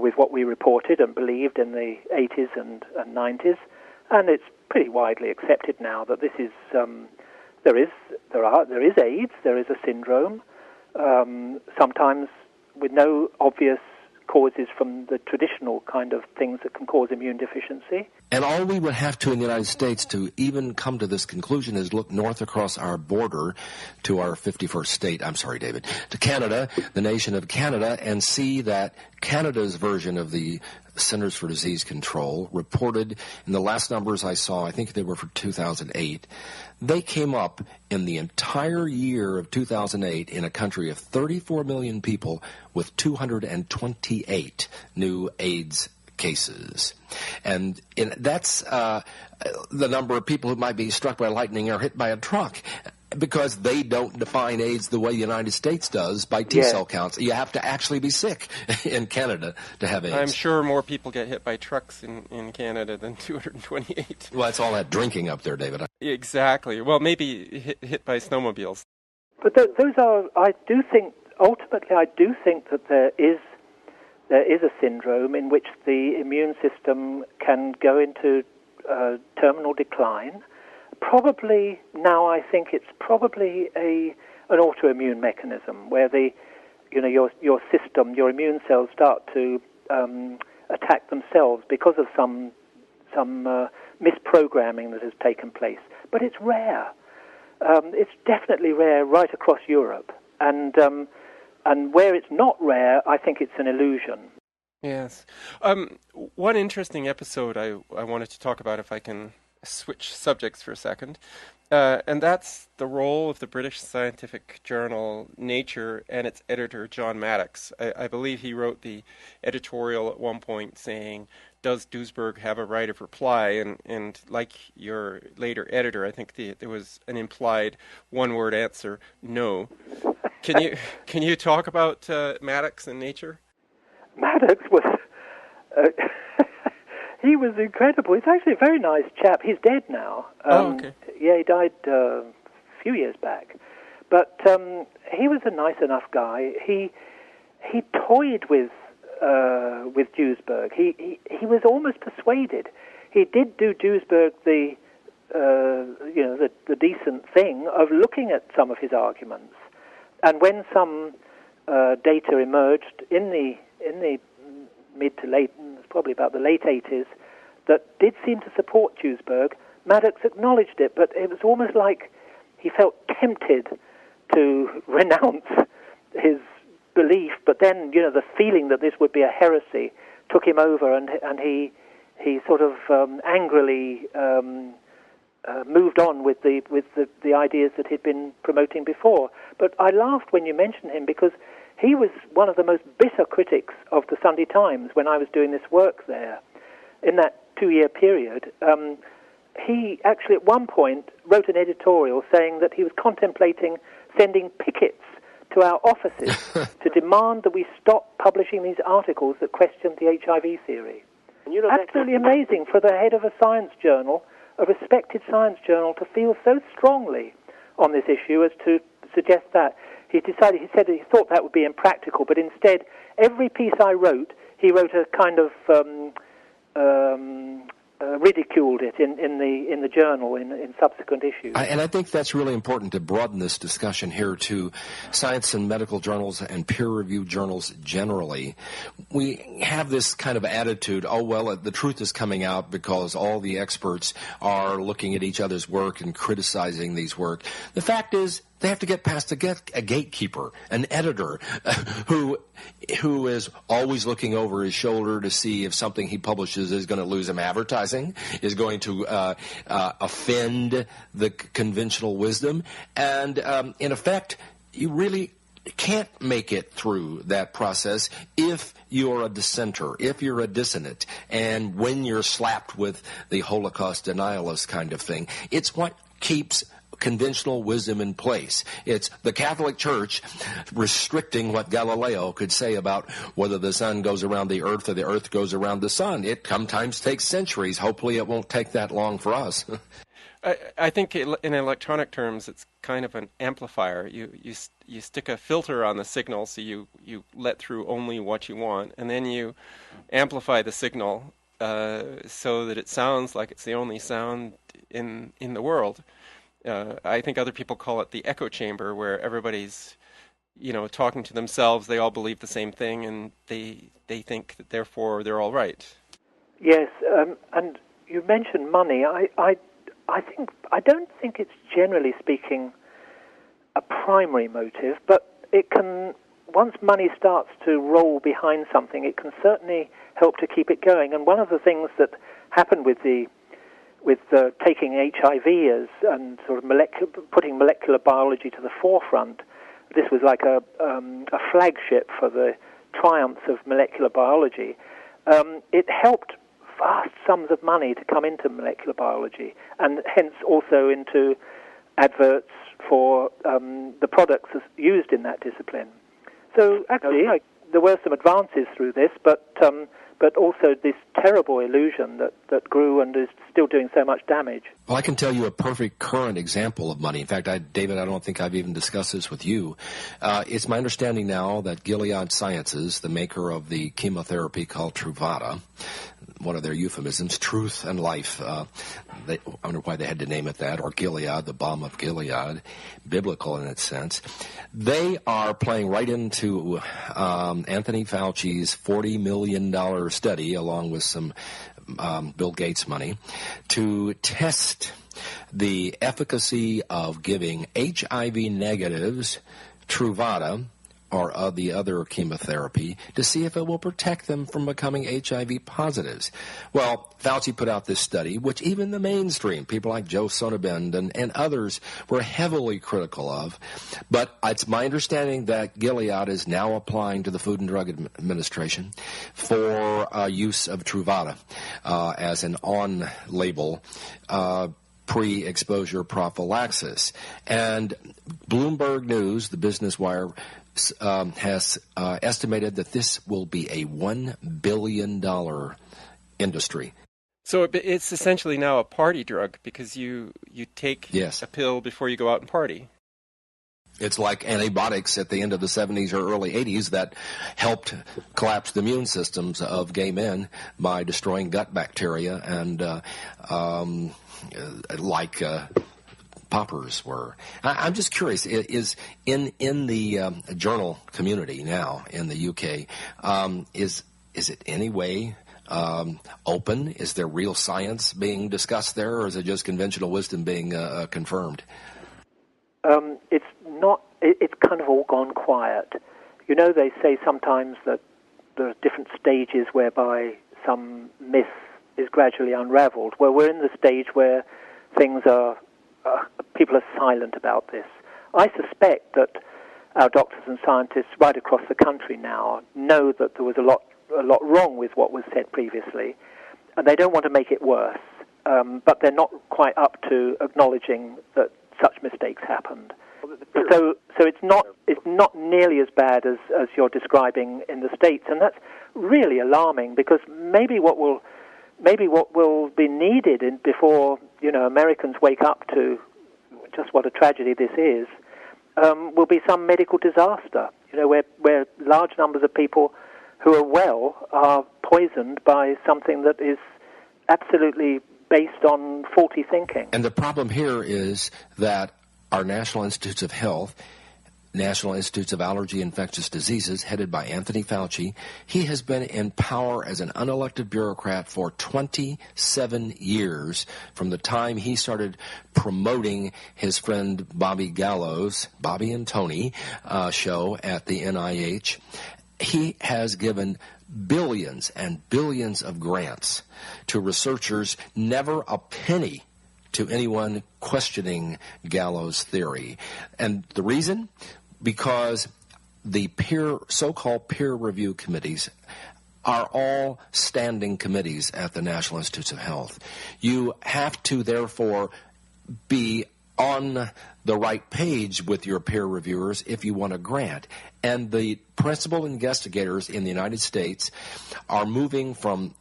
with what we reported and believed in the 80s and 90s, and it's pretty widely accepted now that this is, there is AIDS, there is a syndrome, sometimes with no obvious causes from the traditional kind of things that can cause immune deficiency. And all we would have to in the United States to even come to this conclusion is look north across our border to our 51st state, to Canada, the nation of Canada, and see that Canada's version of the Centers for Disease Control reported in the last numbers I saw, I think they were for 2008, they came up in the entire year of 2008 in a country of 34 million people with 228 new AIDS cases. And that's the number of people who might be struck by lightning or hit by a truck, because they don't define AIDS the way the United States does by T-cell counts. You have to actually be sick in Canada to have AIDS. I'm sure more people get hit by trucks in Canada than 228. Well, it's all that drinking up there, David. Exactly. Well, maybe hit by snowmobiles. But those are, I do think that there is a syndrome in which the immune system can go into terminal decline. Probably now, I think it's probably an autoimmune mechanism where your system, your immune cells start to attack themselves because of some misprogramming that has taken place. But it's rare. It's definitely rare right across Europe, and where it's not rare, I think it's an illusion. Yes. One interesting episode I wanted to talk about, if I can switch subjects for a second, and that's the role of the British scientific journal Nature and its editor, John Maddox. I believe he wrote the editorial at one point saying, "Does Duisberg have a right of reply?" And like your later editor, I think there was an implied one-word answer, no. Can you talk about Maddox and Nature? Maddox was... he was incredible. He's actually a very nice chap. He's dead now. Okay. Yeah, he died a few years back. But he was a nice enough guy. He toyed with Duisberg. He was almost persuaded. He did do Duisberg the decent thing of looking at some of his arguments. And when some data emerged in the mid to late, probably about the late 80s, that did seem to support Duisberg, Maddox acknowledged it, but it was almost like he felt tempted to renounce his belief, but then, the feeling that this would be a heresy took him over, and he sort of angrily moved on with the ideas that he'd been promoting before. But I laughed when you mentioned him, because he was one of the most bitter critics of the Sunday Times when I was doing this work there. In that 2-year period, he actually at one point wrote an editorial saying that he was contemplating sending pickets to our offices to demand that we stop publishing these articles that questioned the HIV theory. And absolutely amazing for the head of a science journal, a respected science journal, to feel so strongly on this issue as to suggest that. He said he thought that would be impractical, but instead, every piece I wrote, he wrote a kind of ridiculed it in the journal in subsequent issues. And I think that's really important to broaden this discussion here to science and medical journals and peer-reviewed journals generally. We have this kind of attitude, the truth is coming out because all the experts are looking at each other's work and criticizing these work. The fact is, they have to get past a gatekeeper, an editor, who is always looking over his shoulder to see if something he publishes is going to lose him advertising, is going to offend the conventional wisdom, and in effect, you really can't make it through that process if you're a dissenter, if you're a dissonant, and when you're slapped with the Holocaust denialist kind of thing. It's what keeps conventional wisdom in place. It's the Catholic Church restricting what Galileo could say about whether the sun goes around the earth or the earth goes around the sun. It sometimes takes centuries. Hopefully it won't take that long for us. I think in electronic terms it's kind of an amplifier. You stick a filter on the signal, so you let through only what you want, and then you amplify the signal so that it sounds like it's the only sound in the world. I think other people call it the echo chamber, where everybody's, talking to themselves. They all believe the same thing, and they think that therefore they're all right. Yes, and you mentioned money. I don't think it's generally speaking a primary motive, but it can. Once money starts to roll behind something, it can certainly help to keep it going. And one of the things that happened with taking HIV and sort of putting molecular biology to the forefront, this was like a flagship for the triumphs of molecular biology. It helped vast sums of money to come into molecular biology, and hence also into adverts for the products used in that discipline. So actually, there were some advances through this, but also this terrible illusion that grew and is still doing so much damage. Well, I can tell you a perfect current example of money. In fact, David, I don't think I've even discussed this with you. It's my understanding now that Gilead Sciences, the maker of the chemotherapy called Truvada, one of their euphemisms, truth and life, I wonder why they had to name it that, or Gilead, the balm of Gilead, biblical in its sense. They are playing right into Anthony Fauci's $40 million study, along with some Bill Gates money, to test the efficacy of giving HIV negatives Truvada or the other chemotherapy to see if it will protect them from becoming HIV positives. Well, Fauci put out this study, which even the mainstream, people like Joe Sonnabend and others, were heavily critical of. But it's my understanding that Gilead is now applying to the Food and Drug Administration for use of Truvada as an on-label pre-exposure prophylaxis. And Bloomberg News, the Business Wire, has estimated that this will be a $1 billion industry. So it's essentially now a party drug because you take a pill before you go out and party. It's like antibiotics at the end of the 70s or early 80s that helped collapse the immune systems of gay men by destroying gut bacteria and poppers were. I'm just curious, is in the journal community now in the UK, is it any way open? Is there real science being discussed there, or is it just conventional wisdom being confirmed? It's not. It's kind of all gone quiet. You know, they say sometimes that there are different stages whereby some myth is gradually unraveled. Well, we're in the stage where things are. People are silent about this. I suspect that our doctors and scientists right across the country now know that there was a lot wrong with what was said previously, and they don't want to make it worse. But they're not quite up to acknowledging that such mistakes happened. So it's not nearly as bad as you're describing in the States, and that's really alarming because maybe what will be needed before Americans wake up to just what a tragedy this is, will be some medical disaster. Where large numbers of people who are well are poisoned by something that is absolutely based on faulty thinking. And the problem here is that our National Institutes of Health, National Institutes of Allergy and Infectious Diseases, headed by Anthony Fauci, he has been in power as an unelected bureaucrat for 27 years, from the time he started promoting his friend Bobby and Tony show at the NIH. He has given billions and billions of grants to researchers, never a penny to anyone questioning Gallo's theory. And the reason? Because the so-called peer review committees are all standing committees at the National Institutes of Health. You have to, therefore, be on the right page with your peer reviewers if you want a grant. And the principal investigators in the United States are moving from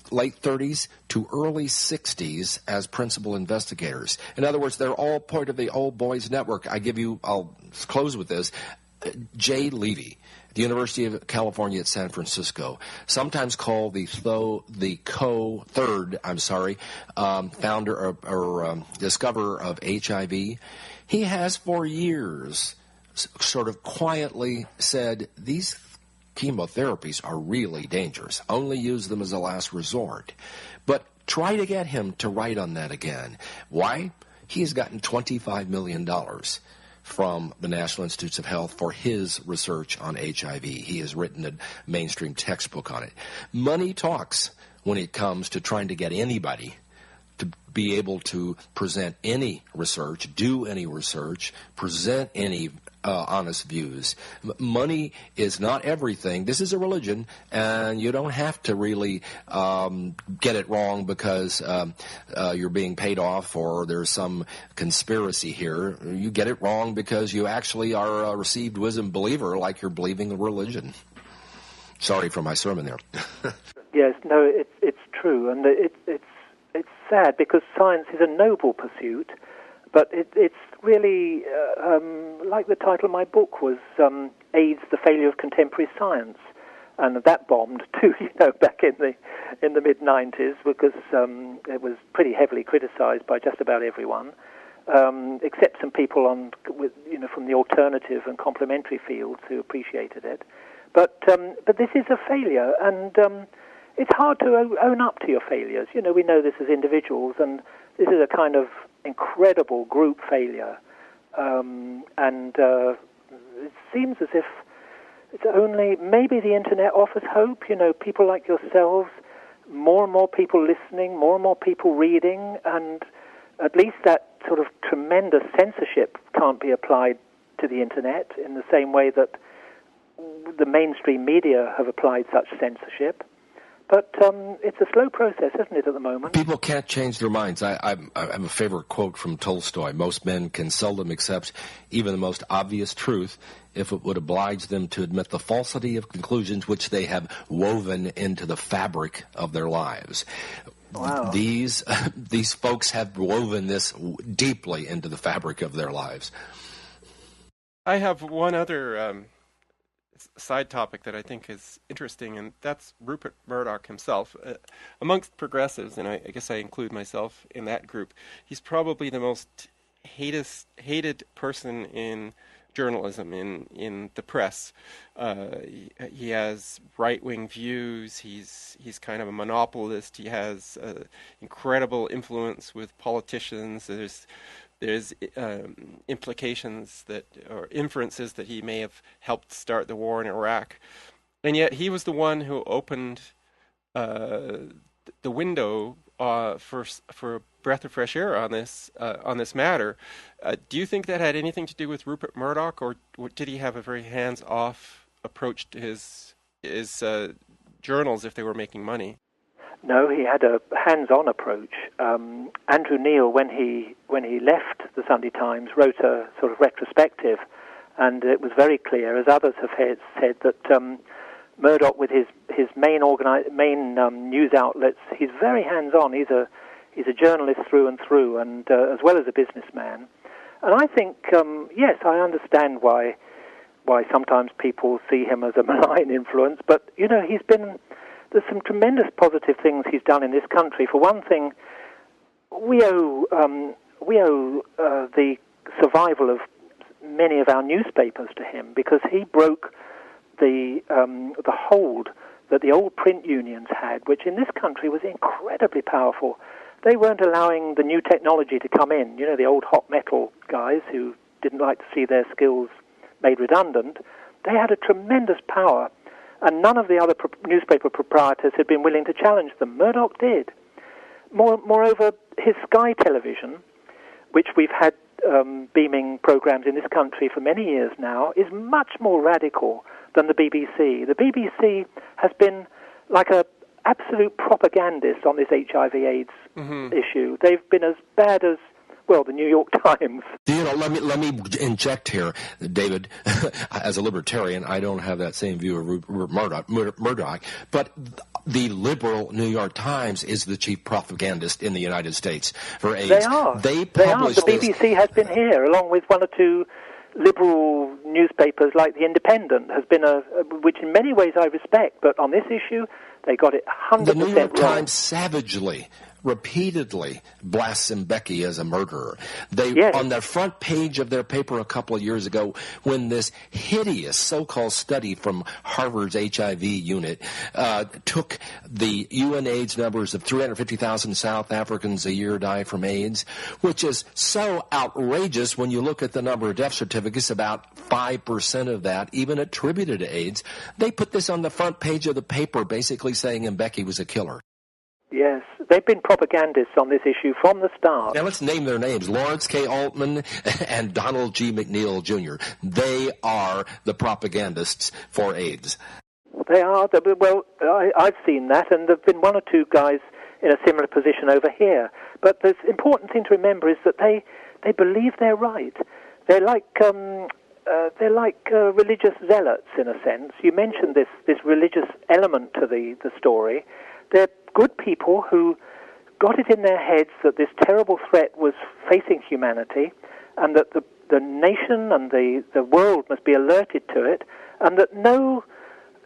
late 30s to early 60s as principal investigators. In other words, they're all part of the old boys network. I'll close with this. Jay Levy, the University of California at San Francisco, sometimes called the founder or discoverer of HIV. He has for years sort of quietly said these chemotherapies are really dangerous. Only use them as a last resort. But try to get him to write on that again. Why? He has gotten $25 million from the National Institutes of Health for his research on HIV. He has written a mainstream textbook on it. Money talks when it comes to trying to get anybody to be able to present any research, do any research, present any honest views. Money is not everything. This is a religion, and you don't have to really get it wrong because you're being paid off or there's some conspiracy here. You get it wrong because you actually are a received wisdom believer, like you're believing a religion. Sorry for my sermon there. Yes, no, it's true, and it's sad because science is a noble pursuit, but it's really like the title of my book was AIDS: The Failure of Contemporary Science, and that bombed too, back in the mid-90s because it was pretty heavily criticised by just about everyone, except some people from the alternative and complementary fields who appreciated it. But this is a failure, and it's hard to own up to your failures. We know this as individuals, and this is a kind of incredible group failure. And it seems as if it's only maybe the internet offers hope. People like yourselves, more and more people listening, more and more people reading, and at least that sort of tremendous censorship can't be applied to the internet in the same way that the mainstream media have applied such censorship. But it's a slow process, isn't it, at the moment? People can't change their minds. I have a favorite quote from Tolstoy. Most men can seldom accept even the most obvious truth if it would oblige them to admit the falsity of conclusions which they have woven into the fabric of their lives. Wow. These folks have woven this deeply into the fabric of their lives. I have one other side topic that I think is interesting, and that's Rupert Murdoch himself. Amongst progressives, and I guess I include myself in that group, he's probably the most hated person in journalism, in the press. He has right-wing views. He's kind of a monopolist. He has incredible influence with politicians. There's implications or inferences that he may have helped start the war in Iraq, and yet he was the one who opened the window for a breath of fresh air on this matter. Do you think that had anything to do with Rupert Murdoch, or did he have a very hands-off approach to his journals if they were making money? No, he had a hands-on approach. Andrew Neil, when he left the Sunday Times, wrote a sort of retrospective, and it was very clear, as others have said, that Murdoch, with his main news outlets, he's very hands-on. He's a journalist through and through, and as well as a businessman. And I think, yes, I understand why sometimes people see him as a malign influence, but there's some tremendous positive things he's done in this country. For one thing, we owe the survival of many of our newspapers to him, because he broke the hold that the old print unions had, which in this country was incredibly powerful. They weren't allowing the new technology to come in. The old hot metal guys who didn't like to see their skills made redundant. They had a tremendous power, and none of the other newspaper proprietors had been willing to challenge them. Murdoch did. Moreover, his Sky television, which we've had beaming programs in this country for many years now, is much more radical than the BBC. The BBC has been like an absolute propagandist on this HIV AIDS issue. They've been as bad as, the New York Times. Let me inject here, David. As a libertarian, I don't have that same view of Murdoch, but the liberal New York Times is the chief propagandist in the United States for AIDS. They are. They publish The BBC has been here, along with one or two liberal newspapers like The Independent, has been which in many ways I respect, but on this issue, they got it 100% wrong. The New York Times savagely, repeatedly blasts Mbeki as a murderer. On the front page of their paper a couple of years ago, when this hideous so-called study from Harvard's HIV unit took the UN AIDS numbers of 350,000 South Africans a year die from AIDS, which is so outrageous when you look at the number of death certificates, about 5% of that even attributed to AIDS. They put this on the front page of the paper, basically saying Mbeki was a killer. Yes, they've been propagandists on this issue from the start. Now let's name their names: Lawrence K. Altman and Donald G. McNeil Jr. They are the propagandists for AIDS. They are. Well, I've seen that, and there have been one or two guys in a similar position over here. But the important thing to remember is that they believe they're right. They're like they're like religious zealots in a sense. You mentioned this religious element to the story. They're good people who got it in their heads that this terrible threat was facing humanity, and that the nation and the world must be alerted to it, and that no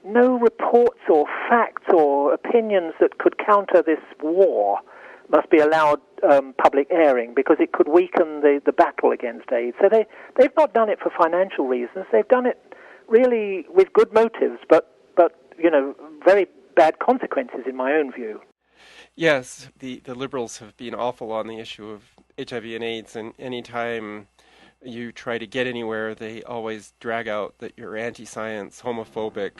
reports or facts or opinions that could counter this war must be allowed public airing, because it could weaken the battle against AIDS. So they've not done it for financial reasons. They've done it really with good motives, but very bad consequences in my own view. Yes, the liberals have been awful on the issue of HIV and AIDS, and any time you try to get anywhere, they always drag out that you're anti-science, homophobic,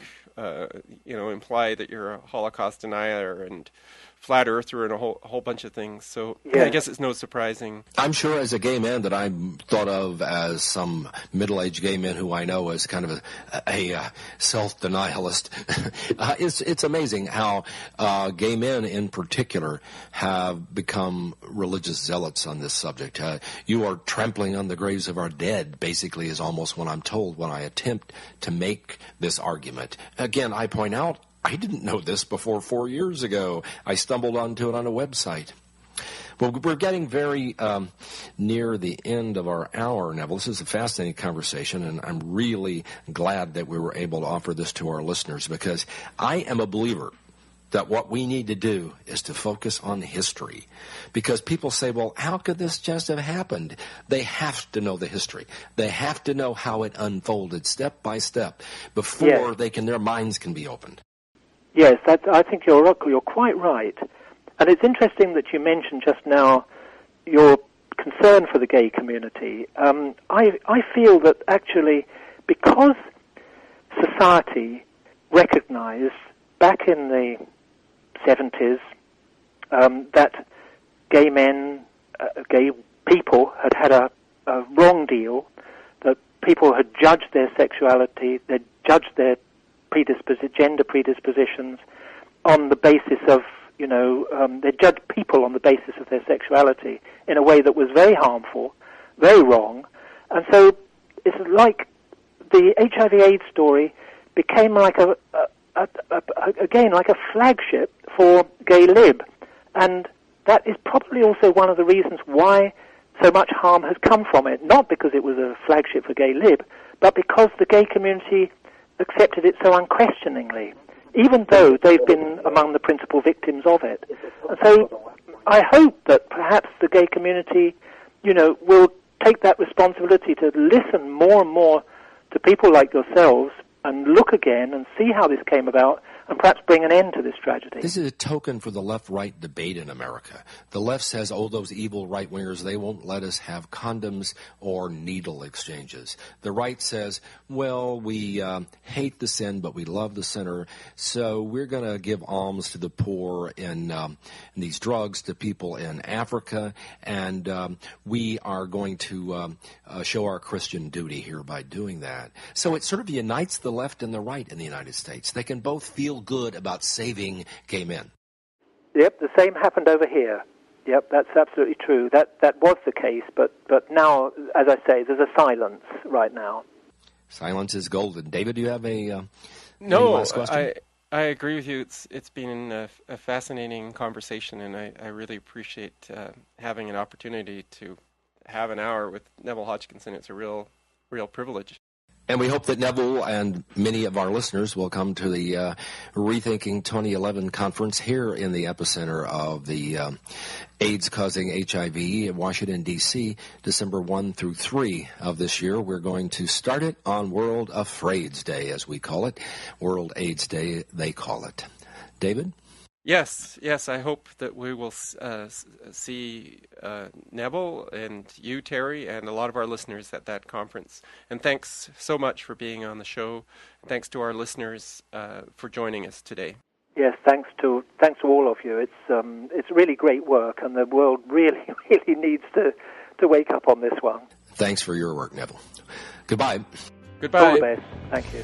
imply that you're a Holocaust denier and flat earther and a whole bunch of things. So yeah. I guess it's no surprising. I'm sure as a gay man that I'm thought of as some middle-aged gay man who I know as kind of a self-denialist. It's amazing how gay men in particular have become religious zealots on this subject. You are trampling on the graves of our dead, basically, is almost what I'm told when I attempt to make this argument. Again, I point out, I didn't know this before 4 years ago. I stumbled onto it on a website. Well, we're getting very near the end of our hour, Neville. This is a fascinating conversation, and I'm really glad that we were able to offer this to our listeners, because I am a believer that what we need to do is to focus on history. Because people say, well, how could this just have happened? They have to know the history. They have to know how it unfolded step by step before their minds can be opened. Yes, I think you're quite right. And it's interesting that you mentioned just now your concern for the gay community. I feel that actually, because society recognized back in the 70s that gay men, gay people had a wrong deal, that people had judged their sexuality, they'd judged their gender predispositions on the basis of, they judged people on the basis of their sexuality in a way that was very harmful, very wrong. And so it's like the HIV/AIDS story became like like a flagship for gay lib. And that is probably also one of the reasons why so much harm has come from it. Not because it was a flagship for gay lib, but because the gay community accepted it so unquestioningly, even though they've been among the principal victims of it. And so I hope that perhaps the gay community, will take that responsibility to listen more and more to people like yourselves and look again and see how this came about, and perhaps bring an end to this tragedy. This is a token for the left-right debate in America. The left says, those evil right-wingers, they won't let us have condoms or needle exchanges. The right says, well, we hate the sin, but we love the sinner, so we're going to give alms to the poor in these drugs to people in Africa, and we are going to show our Christian duty here by doing that. So it sort of unites the left and the right in the United States. They can both feel good about saving gay men. Yep, the same happened over here. Yep, that's absolutely true. That was the case, but now, as I say, there's a silence right now. Silence is golden. David, do you have a last question? I agree with you. It's been a fascinating conversation, and I really appreciate having an opportunity to have an hour with Neville Hodgkinson. It's a real privilege. And we hope that Neville and many of our listeners will come to the Rethinking 2011 conference here in the epicenter of the AIDS-causing HIV in Washington, D.C., December 1 through 3 of this year. We're going to start it on World Afraids Day, as we call it. World AIDS Day, they call it. David? Yes, I hope that we will see Neville and you, Terry, and a lot of our listeners at that conference. And thanks so much for being on the show. Thanks to our listeners for joining us today. Yes, thanks to all of you. It's really great work, and the world really needs to wake up on this one. Thanks for your work, Neville. Goodbye. Goodbye. All the best. Thank you.